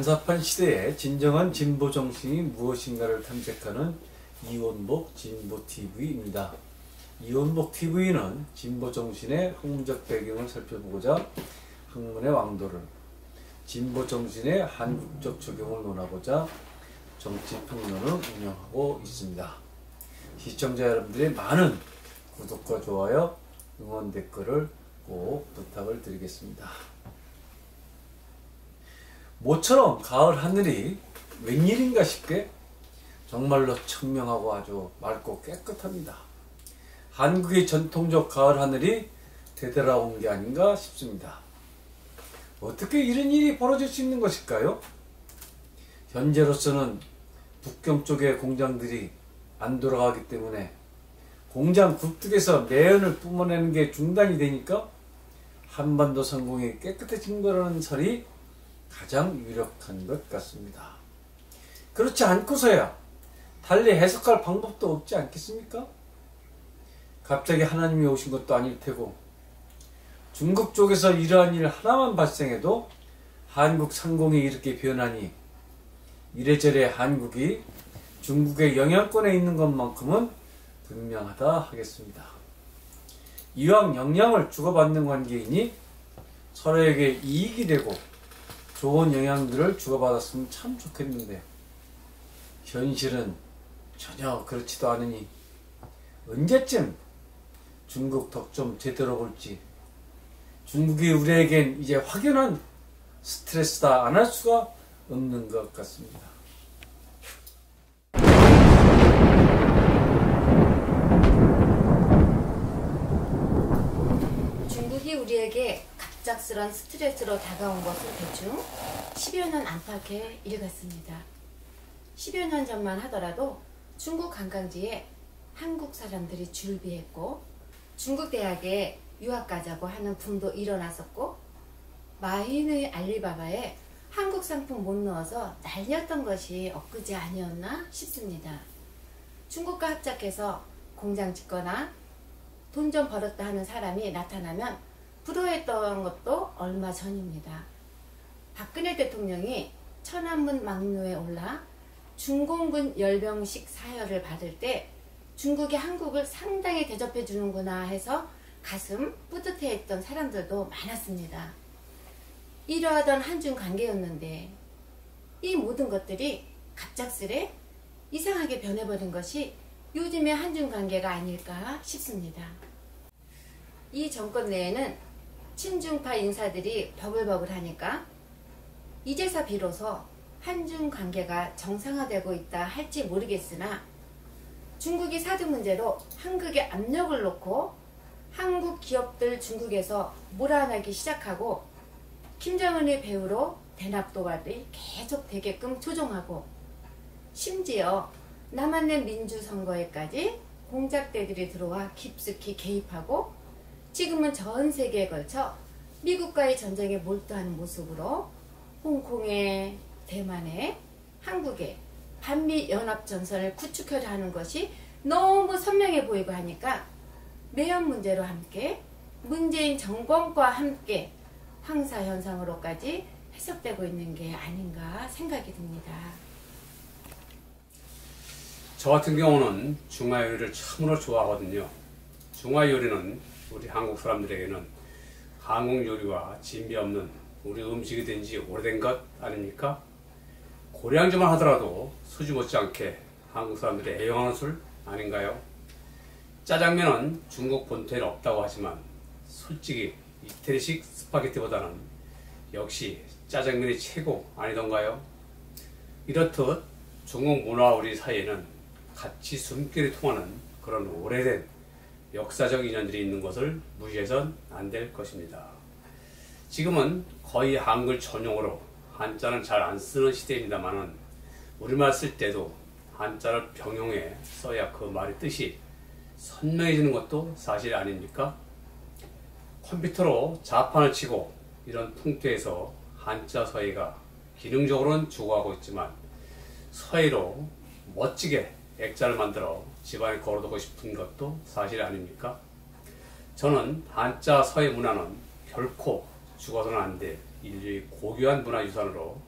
난사판 시대의 진정한 진보 정신이 무엇인가를 탐색하는 이원복 진보TV입니다. 이원복 TV는 진보 정신의 학문적 배경을 살펴보고자 학문의 왕도를, 진보 정신의 한국적 적용을 논하고자 정치평론을 운영하고 있습니다. 시청자 여러분들의 많은 구독과 좋아요, 응원 댓글을 꼭 부탁을 드리겠습니다. 모처럼 가을 하늘이 웬일인가 싶게 정말로 청명하고 아주 맑고 깨끗합니다. 한국의 전통적 가을 하늘이 되돌아온 게 아닌가 싶습니다. 어떻게 이런 일이 벌어질 수 있는 것일까요? 현재로서는 북경 쪽의 공장들이 안 돌아가기 때문에 공장 굴뚝에서 매연을 뿜어내는 게 중단이 되니까 한반도 상공이 깨끗해진 거라는 설이 가장 유력한 것 같습니다. 그렇지 않고서야 달리 해석할 방법도 없지 않겠습니까? 갑자기 하나님이 오신 것도 아닐 테고, 중국 쪽에서 이러한 일 하나만 발생해도 한국 상공이 이렇게 변하니 이래저래 한국이 중국의 영향권에 있는 것만큼은 분명하다 하겠습니다. 이왕 영향을 주고받는 관계이니 서로에게 이익이 되고 좋은 영향들을 주고받았으면 참 좋겠는데, 현실은 전혀 그렇지도 않으니 언제쯤 중국 덕 좀 제대로 볼지, 중국이 우리에겐 이제 확연한 스트레스다 안 할 수가 없는 것 같습니다. 중국이 우리에게 갑작스런 스트레스로 다가온 것은 대충 10여 년 안팎의 일 같습니다. 10여 년 전만 하더라도 중국 관광지에 한국 사람들이 줄비했고, 중국 대학에 유학 가자고 하는 붐도 일어났었고, 마윈의 알리바바에 한국 상품 못 넣어서 난리였던 것이 엊그제 아니었나 싶습니다. 중국과 합작해서 공장 짓거나 돈 좀 벌었다 하는 사람이 나타나면 부러워했던 것도 얼마 전입니다. 박근혜 대통령이 천안문 막루에 올라 중공군 열병식 사열을 받을 때 중국이 한국을 상당히 대접해 주는구나 해서 가슴 뿌듯해했던 사람들도 많았습니다. 이러하던 한중 관계였는데 이 모든 것들이 갑작스레 이상하게 변해버린 것이 요즘의 한중 관계가 아닐까 싶습니다. 이 정권 내에는 친중파 인사들이 버글버글 하니까 이제서 비로소 한중 관계가 정상화되고 있다 할지 모르겠으나, 중국이 사드 문제로 한국에 압력을 놓고 한국 기업들 중국에서 몰아내기 시작하고, 김정은의 배후로 대납 도발이 계속되게끔 조종하고, 심지어 남한내 민주선거에까지 공작대들이 들어와 깊숙이 개입하고, 지금은 전 세계에 걸쳐 미국과의 전쟁에 몰두하는 모습으로 홍콩에, 대만에, 한국에 반미 연합전선을 구축하려 하는 것이 너무 선명해 보이고 하니까 매연 문제로 함께 문재인 정권과 함께 황사현상으로까지 해석되고 있는 게 아닌가 생각이 듭니다. 저 같은 경우는 중화 요리를 참으로 좋아하거든요. 중화 요리는 우리 한국 사람들에게는 한국 요리와 진비 없는 우리 음식이 된 지 오래된 것 아닙니까? 고량주만 하더라도 수지 못지않게 한국 사람들이 애용하는 술 아닌가요? 짜장면은 중국 본토에는 없다고 하지만 솔직히 이태리식 스파게티보다는 역시 짜장면이 최고 아니던가요? 이렇듯 중국 문화와 우리 사이에는 같이 숨결이 통하는 그런 오래된 역사적 인연들이 있는 것을 무시해선 안 될 것입니다. 지금은 거의 한글 전용어로 한자는 잘 안 쓰는 시대입니다만은, 우리말 쓸 때도 한자를 병용해 써야 그 말의 뜻이 선명해지는 것도 사실 아닙니까? 컴퓨터로 자판을 치고 이런 풍토에서 한자 서예가 기능적으로는 죽어가고 있지만, 서예로 멋지게 액자를 만들어 집안에 걸어두고 싶은 것도 사실 아닙니까? 저는 한자 서예 문화는 결코 죽어서는 안 될 인류의 고귀한 문화유산으로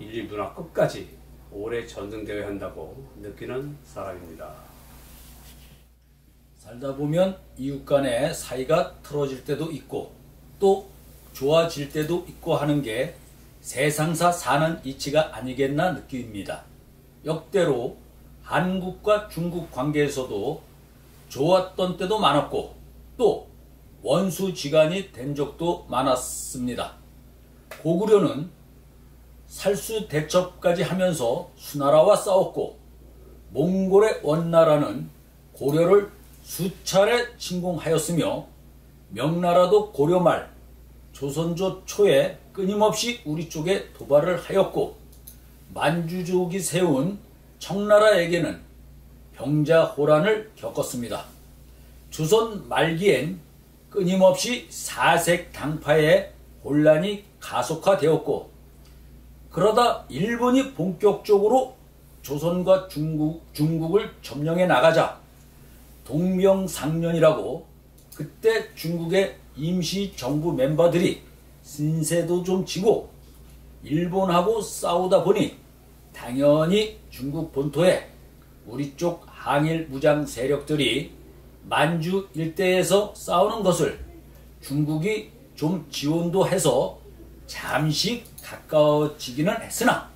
인류 문화 끝까지 오래 전승되어야 한다고 느끼는 사람입니다. 살다 보면 이웃 간의 사이가 틀어질 때도 있고 또 좋아질 때도 있고 하는 게 세상사 사는 이치가 아니겠나 느낍니다. 역대로 한국과 중국 관계에서도 좋았던 때도 많았고 또 원수지간이 된 적도 많았습니다. 고구려는 살수대첩까지 하면서 수나라와 싸웠고 몽골의 원나라는 고려를 수차례 침공하였으며 명나라도 고려 말 조선조 초에 끊임없이 우리 쪽에 도발을 하였고 만주족이 세운 청나라에게는 병자호란을 겪었습니다. 조선 말기엔 끊임없이 사색 당파의 혼란이 가속화되었고 그러다 일본이 본격적으로 조선과 중국을 점령해 나가자 동명상련이라고 그때 중국의 임시정부 멤버들이 신세도 좀 지고 일본하고 싸우다 보니 당연히 중국 본토에 우리 쪽 항일 무장 세력들이 만주 일대에서 싸우는 것을 중국이 좀 지원도 해서 잠시 가까워지기는 했으나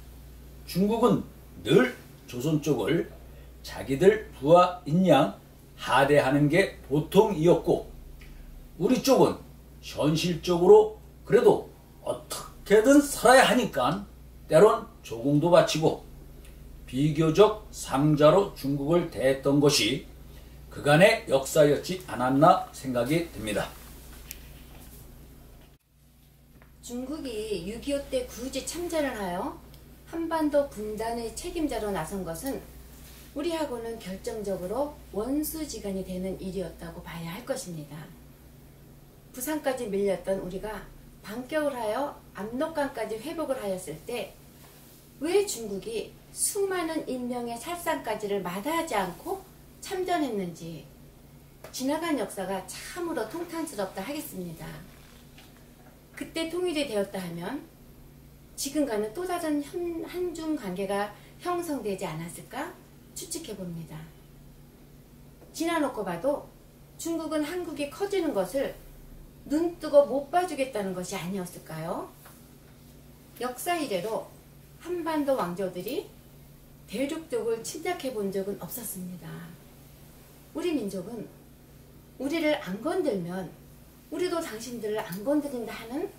중국은 늘 조선 쪽을 자기들 부하인 양 하대하는 게 보통이었고 우리 쪽은 현실적으로 그래도 어떻게든 살아야 하니까 때론 조공도 바치고 비교적 상자로 중국을 대했던 것이 그간의 역사였지 않았나 생각이 듭니다. 중국이 6.25 때 굳이 참전을 하여 한반도 분단의 책임자로 나선 것은 우리하고는 결정적으로 원수지간이 되는 일이었다고 봐야 할 것입니다. 부산까지 밀렸던 우리가 반격을 하여 압록강까지 회복을 하였을 때 왜 중국이 수많은 인명의 살상까지를 마다하지 않고 참전했는지 지나간 역사가 참으로 통탄스럽다 하겠습니다. 그때 통일이 되었다 하면 지금과는 또 다른 한중 관계가 형성되지 않았을까 추측해 봅니다. 지나놓고 봐도 중국은 한국이 커지는 것을 눈뜨고 못 봐주겠다는 것이 아니었을까요? 역사 이래로 한반도 왕조들이 대륙 쪽을 침략해 본 적은 없었습니다. 우리 민족은 우리를 안 건들면 우리도 당신들을 안 건드린다 하는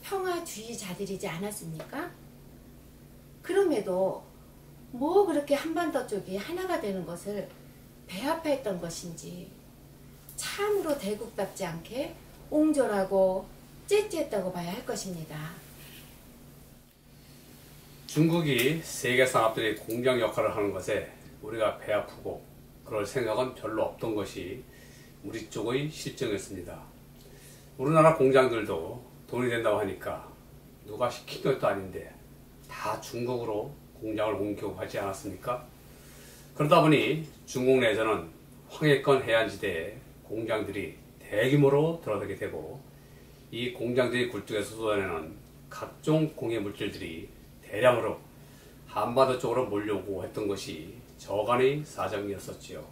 평화주의자들이지 않았습니까? 그럼에도 뭐 그렇게 한반도 쪽이 하나가 되는 것을 배합했던 것인지 참으로 대국답지 않게 옹졸하고 째째했다고 봐야 할 것입니다. 중국이 세계 산업들의 공장 역할을 하는 것에 우리가 배 아프고 그럴 생각은 별로 없던 것이 우리 쪽의 실정이었습니다. 우리나라 공장들도 돈이 된다고 하니까 누가 시킨 것도 아닌데 다 중국으로 공장을 옮겨가지 않았습니까? 그러다 보니 중국 내에서는 황해권 해안지대에 공장들이 대규모로 들어서게 되고 이 공장들이 굴뚝에서 쏟아내는 각종 공해 물질들이 대량으로 한반도 쪽으로 몰려오고 했던 것이 저간의 사정이었었지요.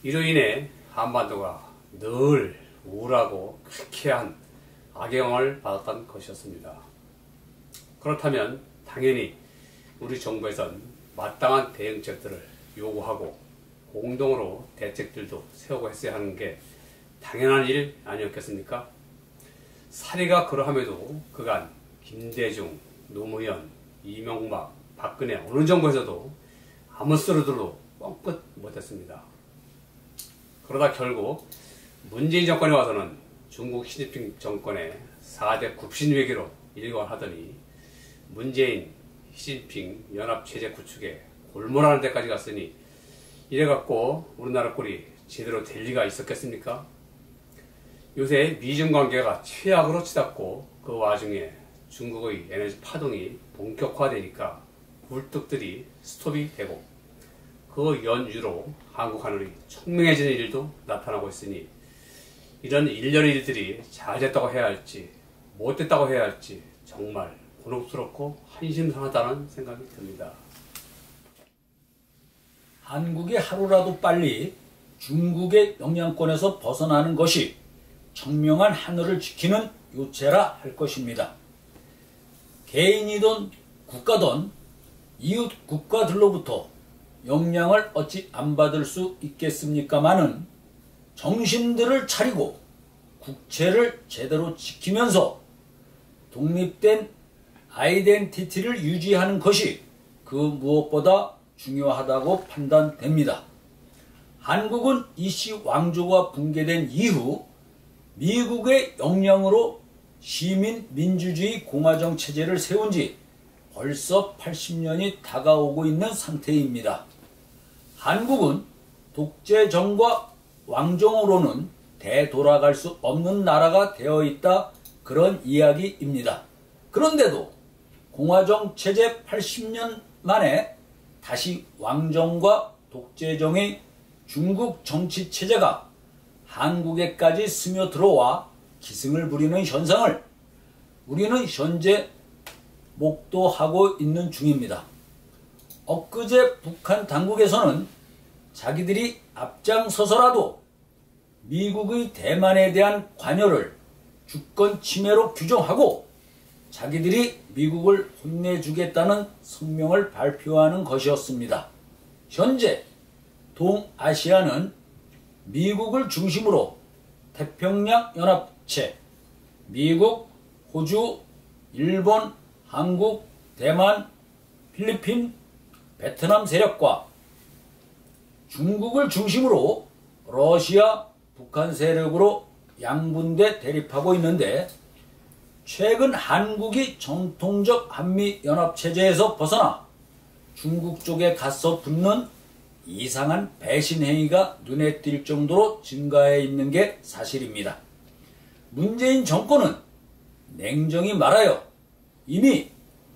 이로 인해 한반도가 늘 우울하고 쾌쾌한 악영향을 받았던 것이었습니다. 그렇다면 당연히 우리 정부에선 마땅한 대응책들을 요구하고 공동으로 대책들도 세우고 했어야 하는 게 당연한 일 아니었겠습니까? 사리가 그러함에도 그간 김대중, 노무현, 이명박, 박근혜 어느 정부에서도 아무 소리들도 뻥끗 못했습니다. 그러다 결국 문재인 정권에 와서는 중국 시진핑 정권의 4대 굽신 위기로 일관하더니 문재인, 시진핑 연합체제 구축에 골몰하는 데까지 갔으니 이래갖고 우리나라 꼴이 제대로 될 리가 있었겠습니까? 요새 미중 관계가 최악으로 치닫고 그 와중에 중국의 에너지 파동이 본격화되니까 굴뚝들이 스톱이 되고 그 연유로 한국 하늘이 청명해지는 일도 나타나고 있으니 이런 일련의 일들이 잘 됐다고 해야 할지 못됐다고 해야 할지 정말 곤혹스럽고 한심상하다는 생각이 듭니다. 한국이 하루라도 빨리 중국의 영향권에서 벗어나는 것이 청명한 하늘을 지키는 요체라 할 것입니다. 개인이든 국가든 이웃 국가들로부터 영향을 어찌 안 받을 수 있겠습니까마는 정신들을 차리고 국채를 제대로 지키면서 독립된 아이덴티티를 유지하는 것이 그 무엇보다 중요하다고 판단됩니다. 한국은 이씨 왕조가 붕괴된 이후 미국의 영향으로 시민 민주주의 공화정 체제를 세운 지 벌써 80년이 다가오고 있는 상태입니다. 한국은 독재정과 왕정으로는 되돌아갈 수 없는 나라가 되어 있다, 그런 이야기입니다. 그런데도 공화정 체제 80년 만에 다시 왕정과 독재정의 중국 정치 체제가 한국에까지 스며들어와 기승을 부리는 현상을 우리는 현재 목도하고 있는 중입니다. 엊그제 북한 당국에서는 자기들이 앞장서서라도 미국의 대만에 대한 관여를 주권 침해로 규정하고 자기들이 미국을 혼내주겠다는 성명을 발표하는 것이었습니다. 현재 동아시아는 미국을 중심으로 태평양 연합체, 미국, 호주, 일본, 한국, 대만, 필리핀, 베트남 세력과 중국을 중심으로 러시아, 북한 세력으로 양분돼 대립하고 있는데, 최근 한국이 전통적 한미연합체제에서 벗어나 중국 쪽에 가서 붙는 이상한 배신 행위가 눈에 띌 정도로 증가해 있는 게 사실입니다. 문재인 정권은 냉정히 말하여 이미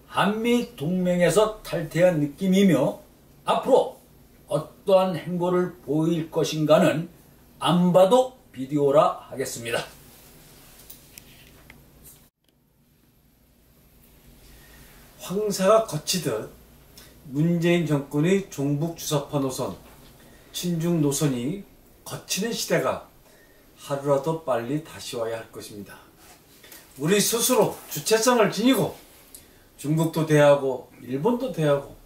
한미 동맹에서 탈퇴한 느낌이며 앞으로 어떠한 행보를 보일 것인가는 안 봐도 비디오라 하겠습니다. 황사가 거치듯 문재인 정권의 종북 주사파 노선, 친중 노선이 거치는 시대가 하루라도 빨리 다시 와야 할 것입니다. 우리 스스로 주체성을 지니고 중국도 대하고 일본도 대하고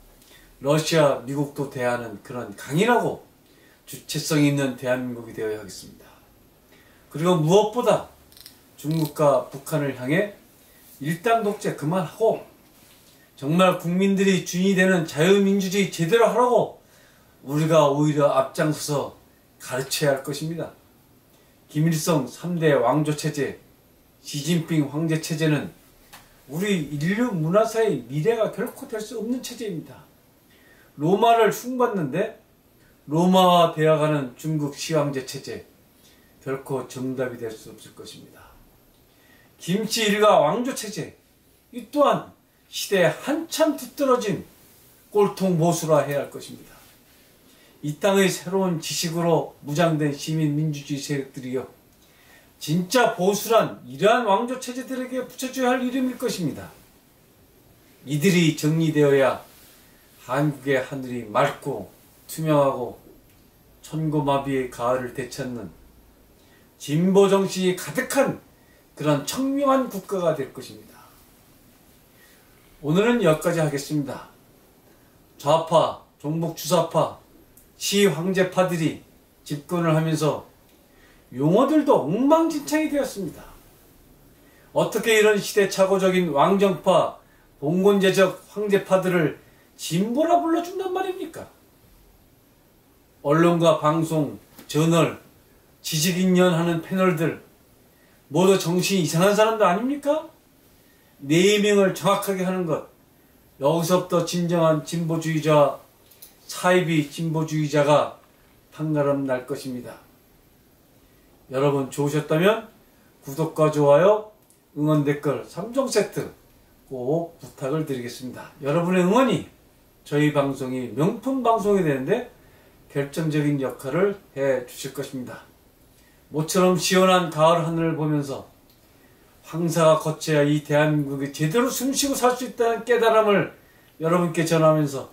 러시아, 미국도 대하는 그런 강인하고 주체성 있는 대한민국이 되어야 하겠습니다. 그리고 무엇보다 중국과 북한을 향해 일당 독재 그만하고 정말 국민들이 주인이 되는 자유민주주의 제대로 하라고 우리가 오히려 앞장서서 가르쳐야 할 것입니다. 김일성 3대 왕조체제, 시진핑 황제체제는 우리 인류 문화사의 미래가 결코 될 수 없는 체제입니다. 로마를 흉봤는데 로마와 되어가는 중국 시황제 체제, 결코 정답이 될 수 없을 것입니다. 김치 일가 왕조체제, 이 또한 시대에 한참 뒤떨어진 꼴통 보수라 해야 할 것입니다. 이 땅의 새로운 지식으로 무장된 시민 민주주의 세력들이요, 진짜 보수란 이러한 왕조체제들에게 붙여줘야 할 이름일 것입니다. 이들이 정리되어야 한국의 하늘이 맑고 투명하고 천고마비의 가을을 되찾는 진보정신이 가득한 그런 청명한 국가가 될 것입니다. 오늘은 여기까지 하겠습니다. 좌파, 종북주사파, 시황제파들이 집권을 하면서 용어들도 엉망진창이 되었습니다. 어떻게 이런 시대착오적인 왕정파, 봉건제적 황제파들을 진보라 불러준단 말입니까? 언론과 방송, 저널, 지식인연 하는 패널들 모두 정신이 이상한 사람들 아닙니까? 네이밍을 정확하게 하는 것, 여기서부터 진정한 진보주의자, 사이비 진보주의자가 판가름 날 것입니다. 여러분 좋으셨다면 구독과 좋아요, 응원 댓글 3종 세트 꼭 부탁을 드리겠습니다. 여러분의 응원이 저희 방송이 명품 방송이 되는데 결정적인 역할을 해 주실 것입니다. 모처럼 시원한 가을 하늘을 보면서 황사가 거쳐야 이 대한민국이 제대로 숨쉬고 살 수 있다는 깨달음을 여러분께 전하면서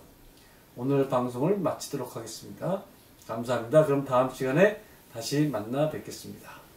오늘 방송을 마치도록 하겠습니다. 감사합니다. 그럼 다음 시간에 다시 만나 뵙겠습니다.